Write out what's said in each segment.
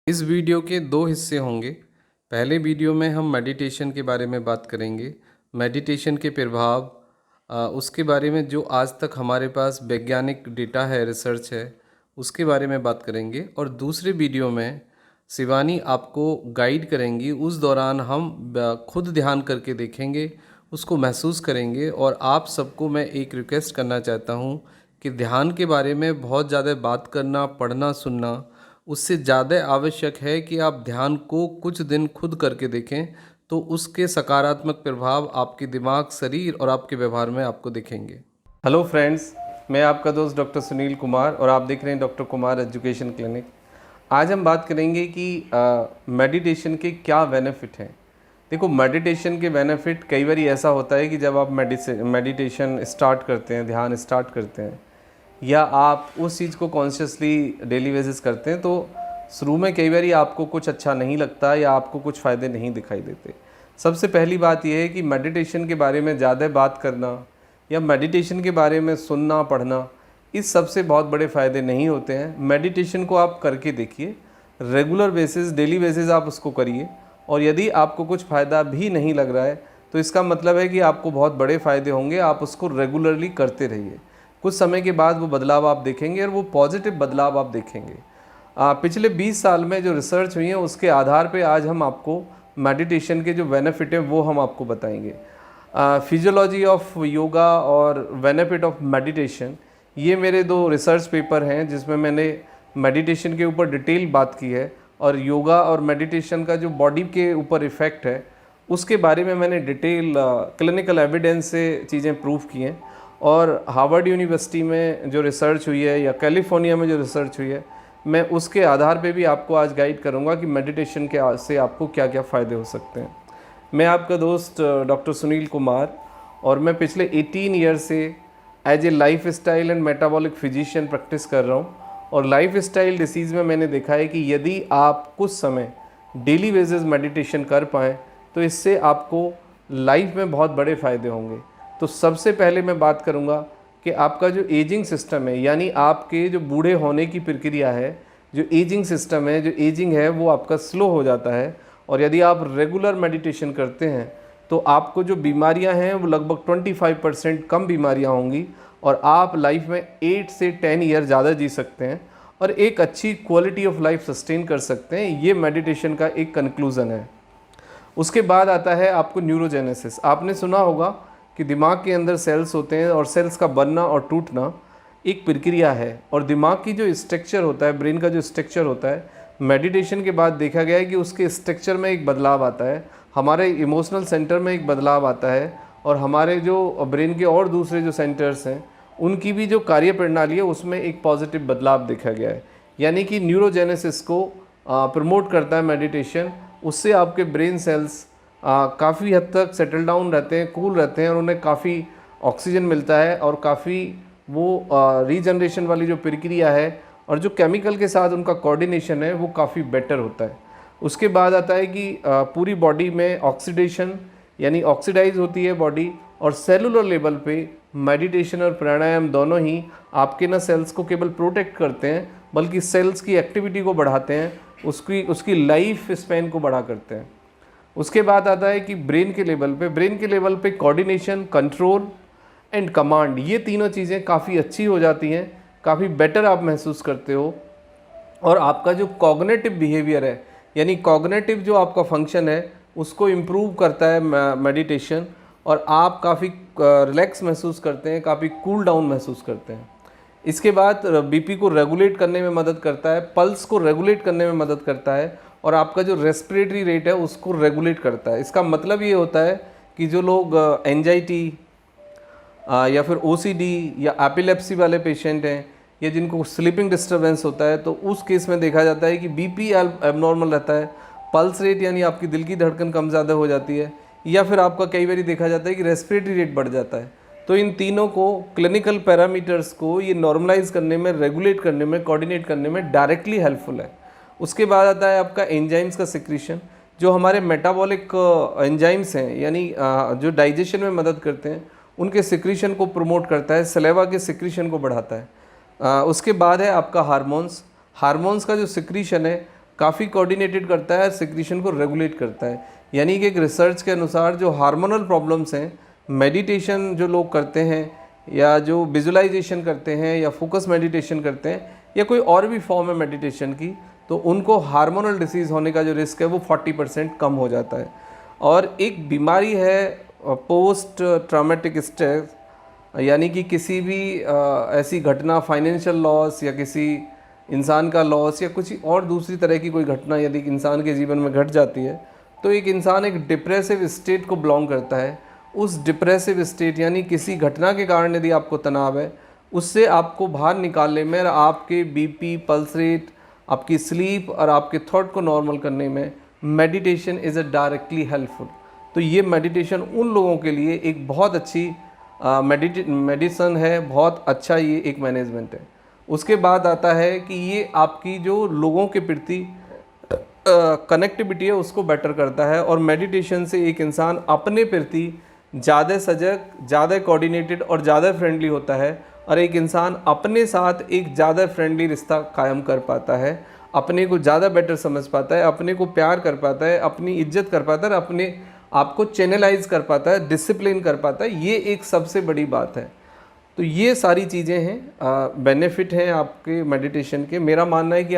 इस वीडियो के दो हिस्से होंगे। पहले वीडियो में हम मेडिटेशन के बारे में बात करेंगे, मेडिटेशन के प्रभाव, उसके बारे में जो आज तक हमारे पास वैज्ञानिक डेटा है, रिसर्च है, उसके बारे में बात करेंगे। और दूसरे वीडियो में शिवानी आपको गाइड करेंगी। उस दौरान हम खुद ध्यान करके देखेंगे, उसको महसूस करेंगे। और आप सबको मैं एक रिक्वेस्ट करना चाहता हूँ कि ध्यान के बारे में बहुत ज़्यादा बात करना, पढ़ना, सुनना उससे ज़्यादा आवश्यक है कि आप ध्यान को कुछ दिन खुद करके देखें, तो उसके सकारात्मक प्रभाव आपके दिमाग, शरीर और आपके व्यवहार में आपको दिखेंगे। हेलो फ्रेंड्स, मैं आपका दोस्त डॉक्टर सुनील कुमार और आप देख रहे हैं डॉक्टर कुमार एजुकेशन क्लिनिक। आज हम बात करेंगे कि मेडिटेशन के क्या बेनिफिट हैं। देखो, मेडिटेशन के बेनिफिट कई बार ऐसा होता है कि जब आप मेडिटेशन स्टार्ट करते हैं, ध्यान स्टार्ट करते हैं, या आप उस चीज़ को कॉन्शियसली डेली बेसिस करते हैं, तो शुरू में कई बार आपको कुछ अच्छा नहीं लगता या आपको कुछ फ़ायदे नहीं दिखाई देते। सबसे पहली बात यह है कि मेडिटेशन के बारे में ज़्यादा बात करना या मेडिटेशन के बारे में सुनना, पढ़ना, इस सबसे बहुत बड़े फ़ायदे नहीं होते हैं। मेडिटेशन को आप करके देखिए, रेगुलर बेसिस, डेली बेसिस आप उसको करिए, और यदि आपको कुछ फ़ायदा भी नहीं लग रहा है तो इसका मतलब है कि आपको बहुत बड़े फ़ायदे होंगे। आप उसको रेगुलरली करते रहिए, कुछ समय के बाद वो बदलाव आप देखेंगे और वो पॉजिटिव बदलाव आप देखेंगे। पिछले 20 साल में जो रिसर्च हुई है उसके आधार पे आज हम आपको मेडिटेशन के जो बेनिफिट है वो हम आपको बताएंगे। फिजियोलॉजी ऑफ योगा और बेनिफिट ऑफ मेडिटेशन, ये मेरे दो रिसर्च पेपर हैं जिसमें मैंने मेडिटेशन के ऊपर डिटेल बात की है, और योगा और मेडिटेशन का जो बॉडी के ऊपर इफ़ेक्ट है उसके बारे में मैंने डिटेल क्लिनिकल एविडेंस से चीज़ें प्रूव की हैं। और हार्वर्ड यूनिवर्सिटी में जो रिसर्च हुई है या कैलिफोर्निया में जो रिसर्च हुई है, मैं उसके आधार पे भी आपको आज गाइड करूंगा कि मेडिटेशन के से आपको क्या क्या फ़ायदे हो सकते हैं। मैं आपका दोस्त डॉक्टर सुनील कुमार, और मैं पिछले 18 ईयर से as a lifestyle and metabolic physician practice कर रहा हूँ। और लाइफ स्टाइल डिसीज़ में मैंने देखा है कि यदि आप कुछ समय डेली बेसिस मेडिटेशन कर पाएँ तो इससे आपको लाइफ में बहुत बड़े फ़ायदे होंगे। तो सबसे पहले मैं बात करूंगा कि आपका जो एजिंग सिस्टम है, यानी आपके जो बूढ़े होने की प्रक्रिया है, जो एजिंग सिस्टम है, जो एजिंग है, वो आपका स्लो हो जाता है। और यदि आप रेगुलर मेडिटेशन करते हैं तो आपको जो बीमारियां हैं वो लगभग 25% कम बीमारियां होंगी, और आप लाइफ में 8 से 10 ईयर ज़्यादा जी सकते हैं और एक अच्छी क्वालिटी ऑफ लाइफ सस्टेन कर सकते हैं। ये मेडिटेशन का एक कंक्लूज़न है। उसके बाद आता है आपको न्यूरोजेनेसिस। आपने सुना होगा कि दिमाग के अंदर सेल्स होते हैं और सेल्स का बनना और टूटना एक प्रक्रिया है। और दिमाग की जो स्ट्रक्चर होता है, ब्रेन का जो स्ट्रक्चर होता है, मेडिटेशन के बाद देखा गया है कि उसके स्ट्रक्चर में एक बदलाव आता है, हमारे इमोशनल सेंटर में एक बदलाव आता है, और हमारे जो ब्रेन के और दूसरे जो सेंटर्स हैं उनकी भी जो कार्य प्रणाली है उसमें एक पॉजिटिव बदलाव देखा गया है। यानी कि न्यूरोजेनेसिस को प्रमोट करता है मेडिटेशन। उससे आपके ब्रेन सेल्स काफ़ी हद तक सेटल डाउन रहते हैं, कूल रहते हैं, और उन्हें काफ़ी ऑक्सीजन मिलता है, और काफ़ी वो रीजनरेशन वाली जो प्रक्रिया है और जो केमिकल के साथ उनका कोऑर्डिनेशन है वो काफ़ी बेटर होता है। उसके बाद आता है कि पूरी बॉडी में ऑक्सीडेशन, यानी ऑक्सीडाइज होती है बॉडी, और सेलुलर लेवल पे मेडिटेशन और प्राणायाम दोनों ही आपके ना सेल्स को केवल प्रोटेक्ट करते हैं बल्कि सेल्स की एक्टिविटी को बढ़ाते हैं, उसकी लाइफ स्पैन को बढ़ा करते हैं। उसके बाद आता है कि ब्रेन के लेवल पे कोऑर्डिनेशन, कंट्रोल एंड कमांड, ये तीनों चीज़ें काफ़ी अच्छी हो जाती हैं, काफ़ी बेटर आप महसूस करते हो। और आपका जो कॉग्निटिव बिहेवियर है, यानी कॉग्निटिव जो आपका फंक्शन है, उसको इम्प्रूव करता है मेडिटेशन, और आप काफ़ी रिलैक्स महसूस करते हैं, काफ़ी कूल डाउन महसूस करते हैं। इसके बाद बीपी को रेगुलेट करने में मदद करता है, पल्स को रेगुलेट करने में मदद करता है, और आपका जो रेस्पिरेटरी रेट है उसको रेगुलेट करता है। इसका मतलब ये होता है कि जो लोग एंजाइटी या फिर ओसीडी या एपिलेप्सी वाले पेशेंट हैं, या जिनको स्लीपिंग डिस्टर्बेंस होता है, तो उस केस में देखा जाता है कि बीपी एबनॉर्मल रहता है, पल्स रेट यानी आपकी दिल की धड़कन कम ज़्यादा हो जाती है, या फिर आपका कई बार देखा जाता है कि रेस्पिरेटरी रेट बढ़ जाता है। तो इन तीनों को, क्लिनिकल पैरामीटर्स को ये नॉर्मलाइज करने में, रेगुलेट करने में, कोऑर्डिनेट करने में डायरेक्टली हेल्पफुल है। उसके बाद आता है आपका एंजाइम्स का सिक्रीशन, जो हमारे मेटाबॉलिक एंजाइम्स हैं, यानी जो डाइजेशन में मदद करते हैं, उनके सिक्रीशन को प्रमोट करता है, सलेवा के सिक्रीशन को बढ़ाता है। उसके बाद है आपका हार्मोन्स का जो सिक्रीशन है काफ़ी कोऑर्डिनेटेड करता है, सिक्रीशन को रेगुलेट करता है। यानी कि एक रिसर्च के अनुसार जो हार्मोनल प्रॉब्लम्स हैं, मेडिटेशन जो लोग करते हैं या जो विजुअलाइजेशन करते हैं या फोकस मेडिटेशन करते हैं या कोई और भी फॉर्म है मेडिटेशन की, तो उनको हार्मोनल डिसीज़ होने का जो रिस्क है वो 40% कम हो जाता है। और एक बीमारी है पोस्ट ट्रॉमेटिक स्ट्रेस, यानी कि किसी भी ऐसी घटना, फाइनेंशियल लॉस या किसी इंसान का लॉस या कुछ और दूसरी तरह की कोई घटना यदि इंसान के जीवन में घट जाती है, तो एक इंसान एक डिप्रेसिव स्टेट को बिलोंग करता है। उस डिप्रेसिव स्टेट यानी किसी घटना के कारण यदि आपको तनाव है, उससे आपको बाहर निकालने में, आपके बीपी, पल्स रेट, आपकी स्लीप और आपके थॉट को नॉर्मल करने में meditation is a directly helpful. तो ये मेडिटेशन उन लोगों के लिए एक बहुत अच्छी मेडिसन है, बहुत अच्छा ये एक मैनेजमेंट है। उसके बाद आता है कि ये आपकी जो लोगों के प्रति कनेक्टिविटी है उसको बेटर करता है, और मेडिटेशन से एक इंसान अपने प्रति ज़्यादा सजग, ज़्यादा कोऑर्डिनेटेड और ज़्यादा फ्रेंडली होता है, और एक इंसान अपने साथ एक ज़्यादा फ्रेंडली रिश्ता कायम कर पाता है, अपने को ज़्यादा बेटर समझ पाता है, अपने को प्यार कर पाता है, अपनी इज्जत कर पाता है, अपने आप को चैनलाइज कर पाता है, डिसिप्लिन कर पाता है। ये एक सबसे बड़ी बात है। तो ये सारी चीज़ें हैं, बेनिफिट हैं आपके मेडिटेशन के। मेरा मानना है कि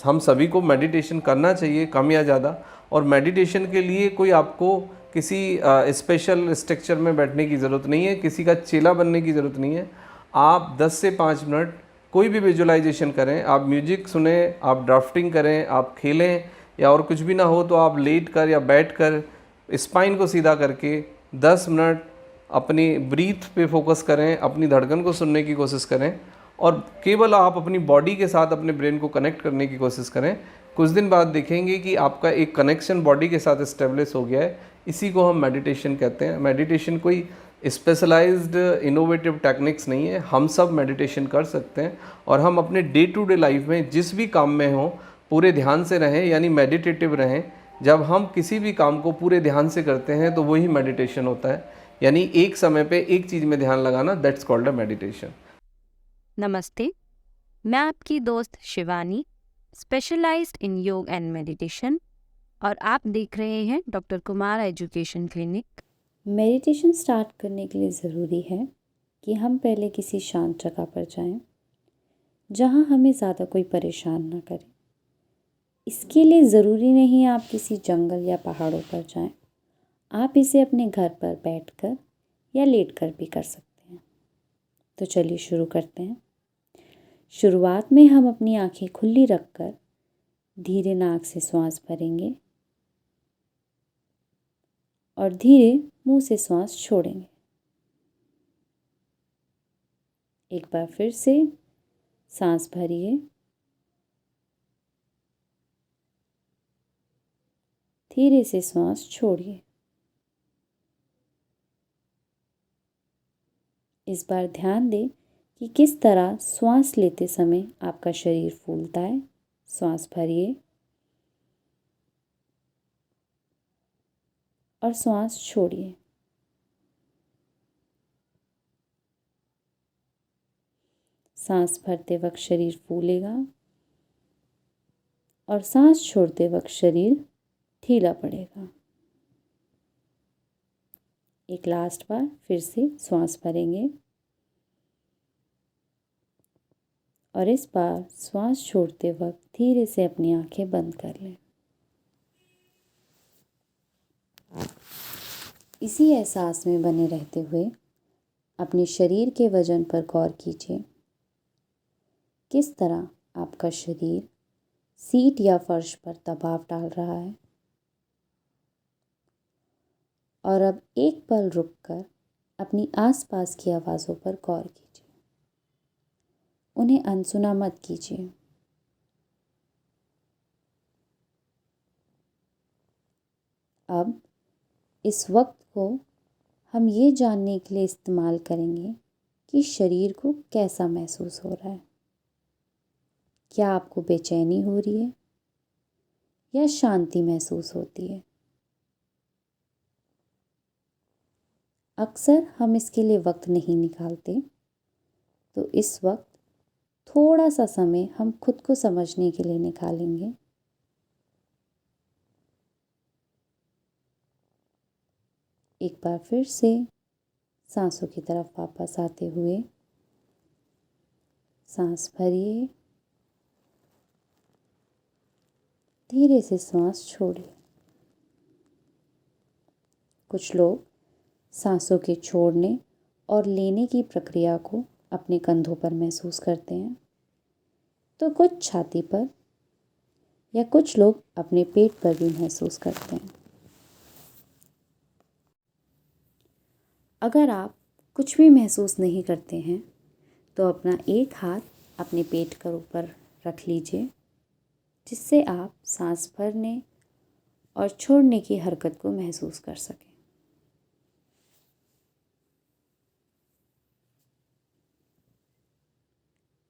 हम सभी को मेडिटेशन करना चाहिए, कम या ज़्यादा। और मेडिटेशन के लिए कोई आपको किसी स्पेशल स्ट्रक्चर में बैठने की ज़रूरत नहीं है, किसी का चेला बनने की ज़रूरत नहीं है। आप 10 से 5 मिनट कोई भी विजुअलाइजेशन करें, आप म्यूजिक सुने, आप ड्राफ्टिंग करें, आप खेलें, या और कुछ भी ना हो तो आप लेट कर या बैठ कर स्पाइन को सीधा करके 10 मिनट अपनी ब्रीथ पे फोकस करें, अपनी धड़कन को सुनने की कोशिश करें, और केवल आप अपनी बॉडी के साथ अपने ब्रेन को कनेक्ट करने की कोशिश करें। कुछ दिन बाद देखेंगे कि आपका एक कनेक्शन बॉडी के साथ इस्टेब्लिश हो गया है। इसी को हम मेडिटेशन कहते हैं। मेडिटेशन कोई स्पेशलाइज्ड इनोवेटिव टेक्निक्स नहीं है, हम सब मेडिटेशन कर सकते हैं, और हम अपने डे टू डे लाइफ में जिस भी काम में हों पूरे ध्यान से रहें, यानी मेडिटेटिव रहें। जब हम किसी भी काम को पूरे ध्यान से करते हैं तो वही मेडिटेशन होता है, यानी एक समय पे एक चीज़ में ध्यान लगाना, दैट्स कॉल्ड अ मेडिटेशन। नमस्ते, मैं आपकी दोस्त शिवानी, स्पेशलाइज्ड इन योग एंड मेडिटेशन, और आप देख रहे हैं doctor Kumar education clinic. Meditation start करने के लिए ज़रूरी है कि हम पहले किसी शांत जगह पर जाएं, जहां हमें ज़्यादा कोई परेशान ना करे। इसके लिए ज़रूरी नहीं आप किसी जंगल या पहाड़ों पर जाएं, आप इसे अपने घर पर बैठकर या लेटकर भी कर सकते हैं। तो चलिए शुरू करते हैं। शुरुआत में हम अपनी आंखें खुली रखकर धीरे नाक से सांस भरेंगे और धीरे मुंह से सांस छोड़ेंगे। एक बार फिर से सांस भरिए, धीरे से सांस छोड़िए। इस बार ध्यान दें कि किस तरह सांस लेते समय आपका शरीर फूलता है। सांस भरिए और सांस छोड़िए। सांस भरते वक्त शरीर फूलेगा और सांस छोड़ते वक्त शरीर ढीला पड़ेगा। एक लास्ट बार फिर से सांस भरेंगे और इस बार सांस छोड़ते वक्त धीरे से अपनी आंखें बंद कर लें। इसी एहसास में बने रहते हुए अपने शरीर के वजन पर गौर कीजिए। किस तरह आपका शरीर सीट या फर्श पर दबाव डाल रहा है। और अब एक पल रुककर अपनी आसपास की आवाज़ों पर गौर कीजिए। उन्हें अनसुना मत कीजिए। अब इस वक्त को हम ये जानने के लिए इस्तेमाल करेंगे कि शरीर को कैसा महसूस हो रहा है। क्या आपको बेचैनी हो रही है या शांति महसूस होती है। अक्सर हम इसके लिए वक्त नहीं निकालते, तो इस वक्त थोड़ा सा समय हम खुद को समझने के लिए निकालेंगे एक बार फिर से सांसों की तरफ वापस आते हुए सांस भरिए, धीरे से सांस छोड़िए। कुछ लोग सांसों के छोड़ने और लेने की प्रक्रिया को अपने कंधों पर महसूस करते हैं, तो कुछ छाती पर या कुछ लोग अपने पेट पर भी महसूस करते हैं। अगर आप कुछ भी महसूस नहीं करते हैं तो अपना एक हाथ अपने पेट के ऊपर रख लीजिए, जिससे आप सांस भरने और छोड़ने की हरकत को महसूस कर सकें।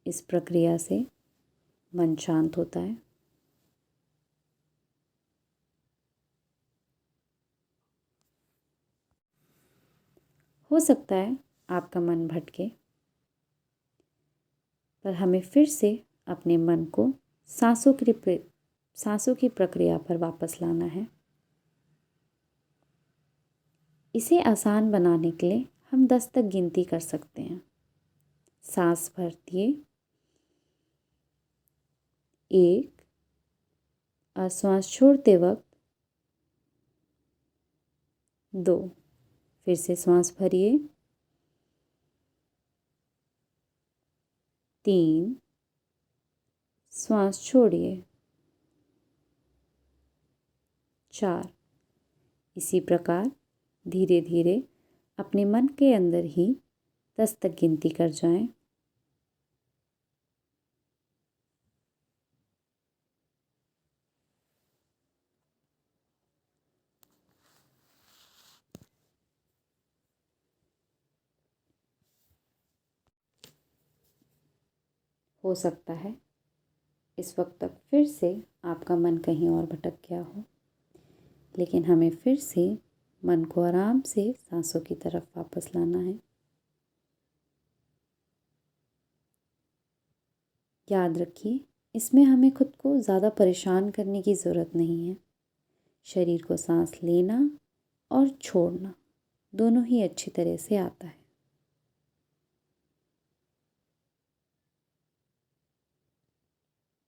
इस प्रक्रिया से मन शांत होता है। हो सकता है आपका मन भटके, पर हमें फिर से अपने मन को सांसों की प्रक्रिया पर वापस लाना है। इसे आसान बनाने के लिए हम 10 तक गिनती कर सकते हैं। सांस भरती 1 और सांस छोड़ते वक्त 2। फिर से सांस भरिए 3, सांस छोड़िए 4। इसी प्रकार धीरे धीरे अपने मन के अंदर ही 10 तक गिनती कर जाएं। हो सकता है इस वक्त तक फिर से आपका मन कहीं और भटक गया हो, लेकिन हमें फिर से मन को आराम से सांसों की तरफ वापस लाना है। याद रखिए, इसमें हमें खुद को ज़्यादा परेशान करने की ज़रूरत नहीं है। शरीर को सांस लेना और छोड़ना दोनों ही अच्छी तरह से आता है।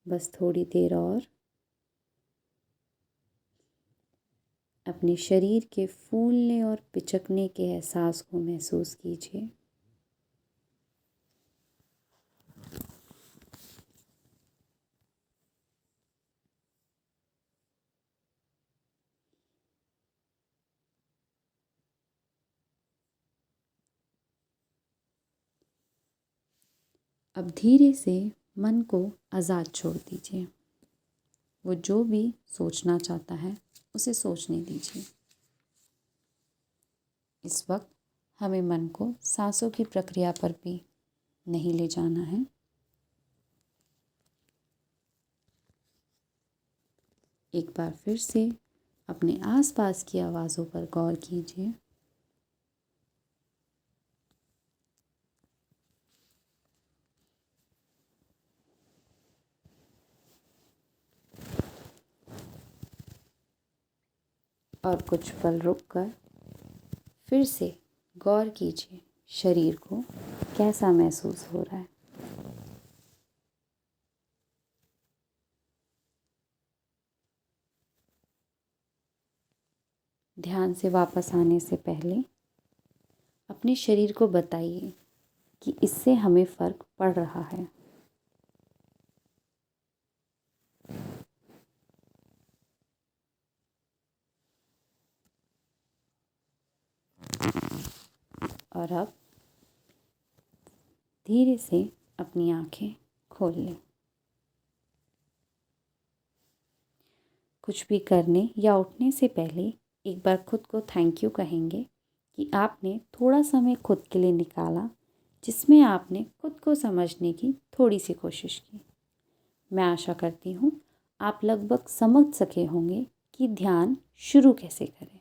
बस थोड़ी देर और अपने शरीर के फूलने और पिचकने के एहसास को महसूस कीजिए। अब धीरे से मन को आज़ाद छोड़ दीजिए। वो जो भी सोचना चाहता है उसे सोचने दीजिए। इस वक्त हमें मन को सांसों की प्रक्रिया पर भी नहीं ले जाना है। एक बार फिर से अपने आसपास की आवाज़ों पर गौर कीजिए। और कुछ पल रुककर फिर से गौर कीजिए शरीर को कैसा महसूस हो रहा है। ध्यान से वापस आने से पहले अपने शरीर को बताइए कि इससे हमें फ़र्क पड़ रहा है। और अब धीरे से अपनी आंखें खोल लें। कुछ भी करने या उठने से पहले एक बार खुद को थैंक यू कहेंगे कि आपने थोड़ा समय खुद के लिए निकाला, जिसमें आपने खुद को समझने की थोड़ी सी कोशिश की। मैं आशा करती हूँ आप लगभग समझ सके होंगे कि ध्यान शुरू कैसे करें।